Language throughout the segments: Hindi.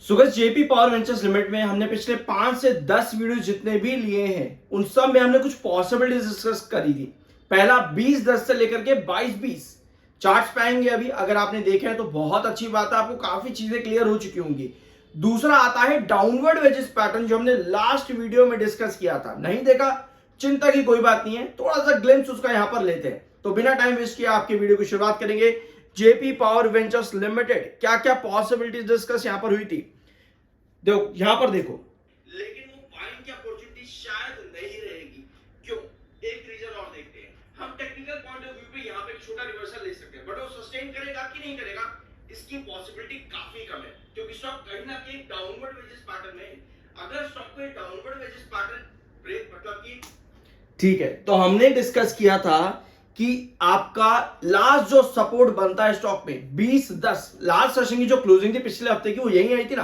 Sugat JP power ventures limited में हमने पिछले 5 से 10 वीडियो जितने भी लिए हैं उन सब में हमने कुछ पॉसिबिलिटीज डिस्कस करी थी। पहला 20-10 से लेकर के 22-20 चार्ट्स पाएंगे। अभी अगर आपने देखे हैं तो बहुत अच्छी बात है, आपको काफी चीजें क्लियर हो चुकी होंगी। दूसरा आता है डाउनवर्ड वेजेस पैटर्न, जो हमने लास्ट वीडियो में डिस्कस किया था। नहीं देखा, चिंता की कोई बात नहीं है, थोड़ा सा ग्लिम्स उसका यहां पर लेते हैं। तो बिना टाइम वेस्ट किए आपके वीडियो की शुरुआत करेंगे। जेपी पावर वेंचर्स लिमिटेड क्या क्या पॉसिबिलिटीज डिस्कस यहां पर हुई थी, देखो यहां पर देखो। लेकिन वो बाइंग की अपॉर्चुनिटी शायद नहीं रहेगी। क्यों? एक रीजन और देखते हैं। हम टेक्निकल पॉइंट ऑफ व्यू पे यहां पे एक छोटा रिवर्सल ले सकते हैं, बट वो सस्टेन करेगा कि नहीं करेगा इसकी पॉसिबिलिटी काफी कम है, क्योंकि स्टॉक कहीं ना कहीं डाउनवर्ड वेजेस पैटर्न में है। अगर स्टॉक को डाउनवर्ड वेजेस पैटर्न ब्रेक मतलब कि ठीक है, तो हमने डिस्कस किया था कि आपका लास्ट जो सपोर्ट बनता है स्टॉक में 20-10, लास्ट सेशन की जो क्लोजिंग थी पिछले हफ्ते की वो यही आई थी ना।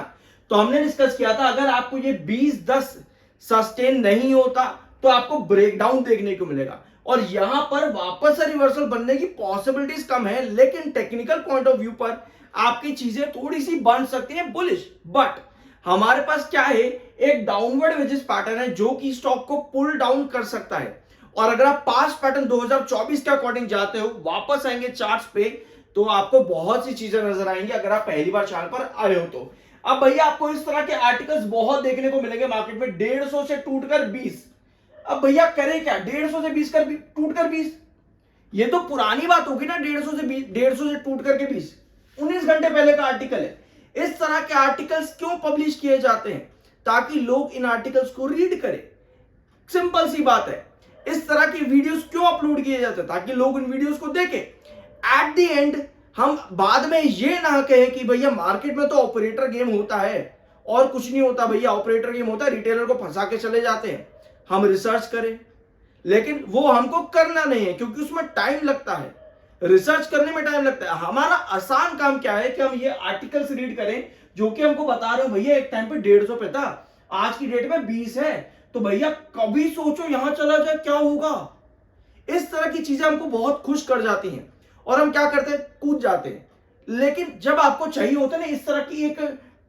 तो हमने डिस्कस किया था अगर आपको ये 20-10 सस्टेन नहीं होता तो आपको ब्रेकडाउन देखने को मिलेगा, और यहां पर वापस से रिवर्सल बनने की पॉसिबिलिटीज कम है। लेकिन टेक्निकल पॉइंट ऑफ व्यू पर आपकी चीजें थोड़ी सी बन सकती हैं बुलिश। बट हमारे पास क्या है, एक डाउनवर्ड वेजेस पैटर्न है जो कि स्टॉक को पुल डाउन कर सकता है। और अगर आप पास्ट पैटर्न 2024 के अकॉर्डिंग जाते हो, वापस आएंगे चार्ट्स पे, तो आपको बहुत सी चीजें नजर आएंगी अगर आप पहली बार चैनल पर आए हो तो। अब भैया आपको इस तरह के आर्टिकल्स बहुत देखने को मिलेंगे मार्केट में, 150 से टूटकर 20। अब भैया करें क्या, 150 से 20 कर टूटकर 20, ये तो पुरानी बात होगी ना। 150 से 20, 150 से टूट करके 20 19 घंटे पहले का आर्टिकल है। इस तरह के आर्टिकल्स क्यों पब्लिश किए जाते हैं? ताकि लोग इन आर्टिकल्स को रीड करें। सिंपल सी बात है। इस तरह की वीडियोस क्यों अपलोड किए जाते हैं? ताकि लोग इन वीडियोस को देखें। एट द एंड हम बाद में ये ना कहें कि भैया मार्केट में तो ऑपरेटर गेम होता है और कुछ नहीं होता। भैया ऑपरेटर गेम होता है, रिटेलर को फंसा के चले जाते हैं। हम रिसर्च करें, लेकिन वो हमको करना नहीं है क्योंकि उसमें टाइम लगता है, रिसर्च करने में टाइम लगता है। हमारा आसान काम क्या है कि हम ये आर्टिकल्स रीड करें जो कि हमको बता रहे हो भैया एक टाइम पे 150 पे था, आज की डेट में 20 है, तो भैया कभी सोचो यहां चला जाए क्या होगा। इस तरह की चीजें हमको बहुत खुश कर जाती हैं और हम क्या करते हैं, कूद जाते हैं। लेकिन जब आपको चाहिए होता है ना इस तरह की एक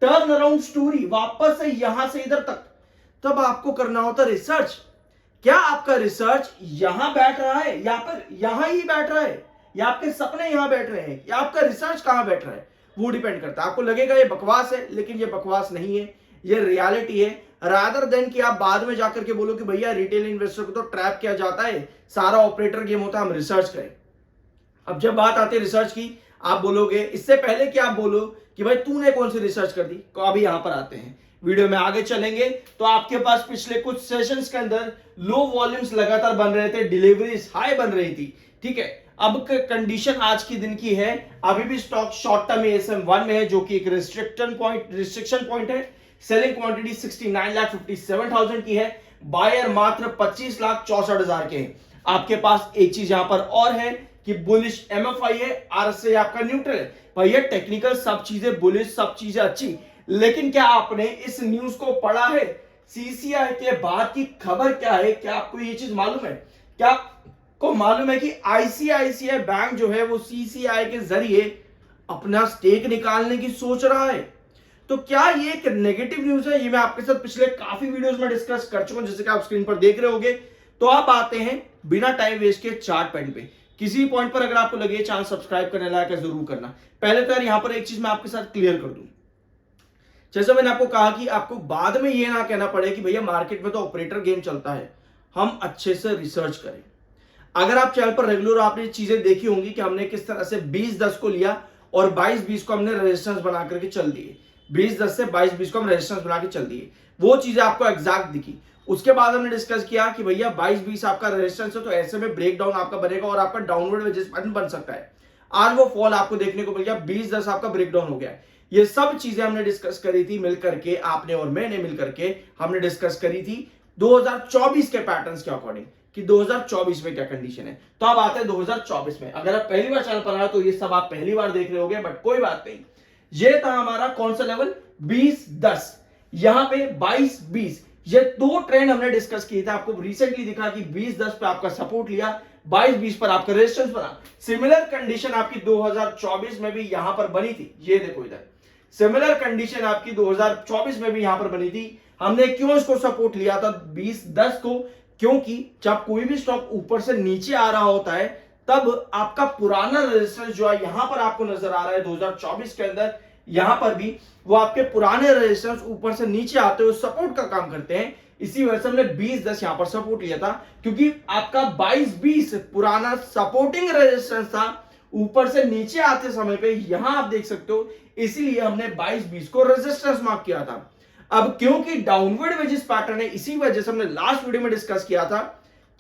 टर्न अराउंड स्टोरी, वापस से यहां से इधर तक, तब आपको करना होता है रिसर्च। क्या आपका रिसर्च यहां बैठ रहा है या फिर यहां ही बैठ रहा है, या आपके सपने यहां बैठ रहे हैं, या आपका रिसर्च कहां बैठ रहा है, वो डिपेंड करता है। आपको लगेगा ये बकवास है, लेकिन ये बकवास नहीं है, ये रियलिटी है। रादर देन कि आप बाद में जाकर के बोलो कि भैया रिटेल इन्वेस्टर को तो ट्रैप किया जाता है, सारा ऑपरेटर गेम होता है, हम रिसर्च करें। अब जब बात आती है रिसर्च की, आप बोलोगे, इससे पहले कि आप बोलो कि भाई तूने कौन सी रिसर्च कर दी, तो अभी यहां पर आते हैं, वीडियो में आगे चलेंगे तो आपके पास पिछले कुछ सेशंस के अंदर लो वॉल्यूम्स लगातार बन रहे थे, डिलीवरीज हाई बन रही थी। ठीक है, अब कंडीशन आज की दिन की है, अभी भी स्टॉक शॉर्ट टर्म ASM1 में है, जो कि एक रिस्ट्रिक्शन पॉइंट है। सेलिंग क्वांटिटी 69,57,000 की है, बायर मात्र 25,64,000 के हैं। आपके पास एक चीज यहां पर और है कि बुलिश MFI है, RSI आपका न्यूट्रल है। भैया टेक्निकल सब चीजें बुलिश, सब चीजें अच्छी, लेकिन क्या आपने इस न्यूज को पढ़ा है? CCI के बाद की खबर क्या है? क्या आपको ये चीज मालूम है? क्या आपको मालूम है कि ICICI बैंक जो है वो CCI के जरिए अपना स्टेक निकालने की सोच रहा है? तो क्या ये एक नेगेटिव न्यूज है? ये मैं आपके साथ पिछले काफी वीडियोस में डिस्कस कर चुका हूं, जैसे कि आप स्क्रीन पर देख रहे होंगे। तो आप आते हैं बिना टाइम वेस्ट के चार्ट पैटर्न पे। किसी पॉइंट पर अगर आपको लगे चैनल सब्सक्राइब करने लायक है, जरूर करना। पहले तो यार यहां पर एक चीज मैं आपके साथ क्लियर कर दूं, जैसे मैंने आपको कहा कि आपको बाद में ये ना कहना पड़े कि भैया मार्केट में तो ऑपरेटर गेम चलता है, हम अच्छे से रिसर्च करें। अगर आप चैनल पर रेगुलर आपने चीजें देखी होंगी कि हमने किस तरह से 20-10 को लिया और 22-20 को हमने रेजिस्टेंस बना करके चल दिए। 20-10 से 22-20 को हम रेजिस्टेंस बना के चल दिए, वो चीजें आपको एग्जैक्ट दिखी। उसके बाद हमने डिस्कस किया कि भैया 22-20 आपका रेजिस्टेंस है, तो ऐसे में ब्रेकडाउन आपका बनेगा और आपका डाउनवर्ड वेजेस पैटर्न बन सकता है। आज वो फॉल आपको देखने को मिल गया, 20-10 आपका ब्रेकडाउन हो गया। ये सब चीजें हमने डिस्कस करी थी मिलकर के, आपने और मैंने मिलकर के हमने डिस्कस करी थी 2024 के पैटर्न्स के अकॉर्डिंग कि 2024 में क्या कंडीशन है। तो अब आते हैं 2024 में। अगर आप पहली बार चैनल पर आए तो ये सब आप पहली बार देख रहे होंगे, बट कोई बात नहीं। ये था हमारा कौन सा लेवल, 20-10, यहां पे 22-20, ये दो ट्रेंड हमने डिस्कस किए थे। आपको रिसेंटली दिखा कि 20-10 पे आपका सपोर्ट लिया, 22-20 पर आपका रेजिस्टेंस बना। सिमिलर कंडीशन आपकी 2024 में भी यहां पर बनी थी, ये देखो इधर सिमिलर कंडीशन आपकी 2024 में भी यहां पर बनी थी। हमने क्यों इसको सपोर्ट लिया था 20-10 को? क्योंकि जब कोई भी स्टॉक ऊपर से नीचे आ रहा होता है तब आपका पुराना रेजिस्टेंस जो है यहां पर आपको नजर आ रहा है 2024 के अंदर, यहां पर भी वो आपके पुराने रेजिस्टेंस ऊपर से नीचे आते हुए सपोर्ट का काम करते हैं। इसी वजह से हमने 20-10 यहां पर सपोर्ट लिया था, क्योंकि आपका 22-20 पुराना सपोर्टिंग रेजिस्टेंस था ऊपर से नीचे आते समय पे, यहां आप देख सकते हो। इसीलिए हमने 22-20 को रेजिस्टेंस मार्क किया था। अब क्योंकि डाउनवर्ड वेजिस पैटर्न है, इसी वजह से हमने लास्ट वीडियो में डिस्कस किया था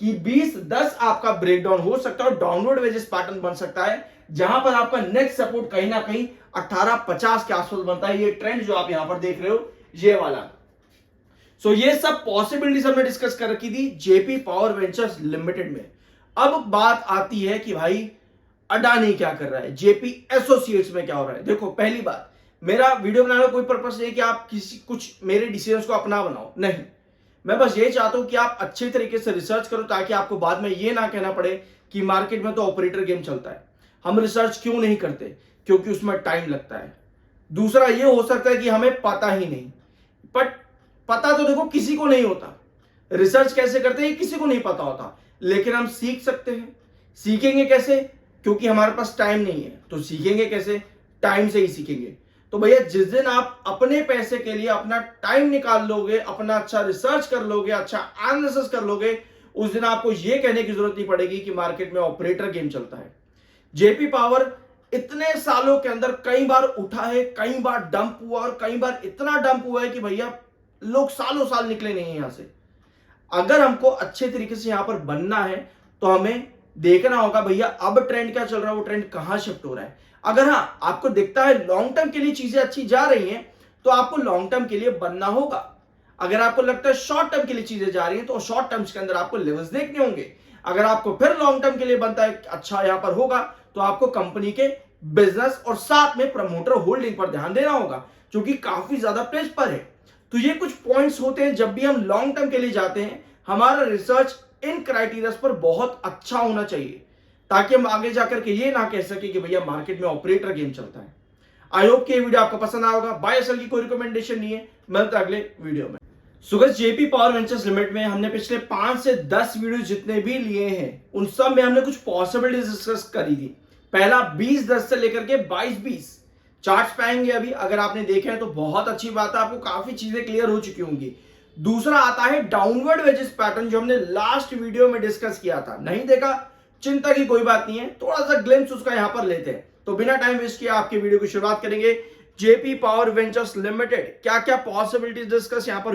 कि 20-10 आपका ब्रेकडाउन हो सकता है और डाउनवर्ड वेजिस पैटर्न बन सकता है, जहां पर आपका नेक्स्ट सपोर्ट कहीं ना कहीं 1850 के आसपास बनता है। ये ट्रेंड जो आप यहां पर देख रहे हो, ये वाला। सो ये सब पॉसिबिलिटीज हमने डिस्कस कर रखी थी जेपी पावर वेंचर्स लिमिटेड में। अब बात आती है कि भाई अडानी क्या कर रहा है, जेपी एसोसिएट्स में क्या हो रहा है। देखो, पहली बात, मेरा वीडियो बनाने का कोई पर्पस नहीं है कि आप किसी कुछ मेरे डिसीजंस को अपना बनाओ, नहीं। मैं बस ये चाहता हूं कि आप अच्छे तरीके से रिसर्च करो, ताकि आपको बाद में ये ना कहना पड़े कि मार्केट में तो ऑपरेटर गेम चलता है। हम रिसर्च क्यों नहीं करते? क्योंकि उसमें टाइम लगता है। दूसरा ये हो सकता है कि हमें पता ही नहीं, बट पता तो देखो किसी को नहीं होता। रिसर्च कैसे करते हैं किसी को नहीं पता होता, लेकिन हम सीख सकते हैं। सीखेंगे कैसे? क्योंकि हमारे पास टाइम नहीं है, तो सीखेंगे कैसे? टाइम से ही सीखेंगे। तो भैया, जिस दिन आप अपने पैसे के लिए अपना टाइम निकाल लोगे, अपना अच्छा रिसर्च कर लोगे, अच्छा एनालिसिस कर लोगे, उस दिन आपको यह कहने की जरूरत नहीं पड़ेगी कि मार्केट में ऑपरेटर गेम चलता है। जेपी पावर इतने सालों के अंदर कई बार उठा है, कई बार डंप हुआ, और कई बार इतना डंप हुआ है कि भैया लोग सालों साल निकले नहीं है यहां से। अगर हमको अच्छे तरीके से यहां पर बनना है तो हमें देखना होगा भैया अब ट्रेंड क्या चल रहा है, वो ट्रेंड कहां शिफ्ट हो रहा है। अगर हाँ आपको दिखता है लॉन्ग टर्म के लिए चीजें अच्छी जा रही हैं, तो आपको लॉन्ग टर्म के लिए बनना होगा। अगर आपको लगता है शॉर्ट टर्म के लिए चीजें जा रही हैं, तो शॉर्ट टर्म्स के अंदर आपको लेवल्स देखने होंगे। अगर आपको फिर लॉन्ग टर्म के लिए बनता है अच्छा यहां पर होगा, तो आपको कंपनी के बिजनेस और साथ में प्रमोटर होल्डिंग पर ध्यान देना होगा, जो कि काफी ज्यादा प्लेस पर है। तो ये कुछ पॉइंट्स होते हैं, जब भी हम लॉन्ग टर्म के लिए जाते हैं हमारा रिसर्च इन क्राइटेरिया पर बहुत अच्छा होना चाहिए, ताकि हम आगे जाकर के ये ना कह सके कि भैया मार्केट में ऑपरेटर गेम चलता है। आई होप कि ये वीडियो आपको पसंद आया होगा। बाय सेल की कोई रिकमेंडेशन नहीं है, मिलता है अगले वीडियो में। सुगत जेपी पावर वेंचर्स लिमिटेड में हमने पिछले 5 से 10 वीडियो जितने भी लिए हैं, उन सब में हमने कुछ पॉसिबिलिटीज डिस्कस करी थी। पहला 20-10 से लेकर के 22-20 चार्ट्स पाएंगे अभी, अगर आपने देखे हैं तो बहुत अच्छी बात है, आपको काफी चीजें क्लियर हो चुकी होंगी। दूसरा आता है डाउनवर्ड वेजेस पैटर्न, जो हमने लास्ट वीडियो में डिस्कस किया था। नहीं देखा, चिंता की कोई बात नहीं है, थोड़ा सा ग्लिम्स उसका यहां पर लेते हैं। तो बिना टाइम वेस्ट किए आपके वीडियो की शुरुआत करेंगे। जेपी पावर वेंचर्स लिमिटेड क्या क्या पॉसिबिलिटीज डिस्कस यहां पर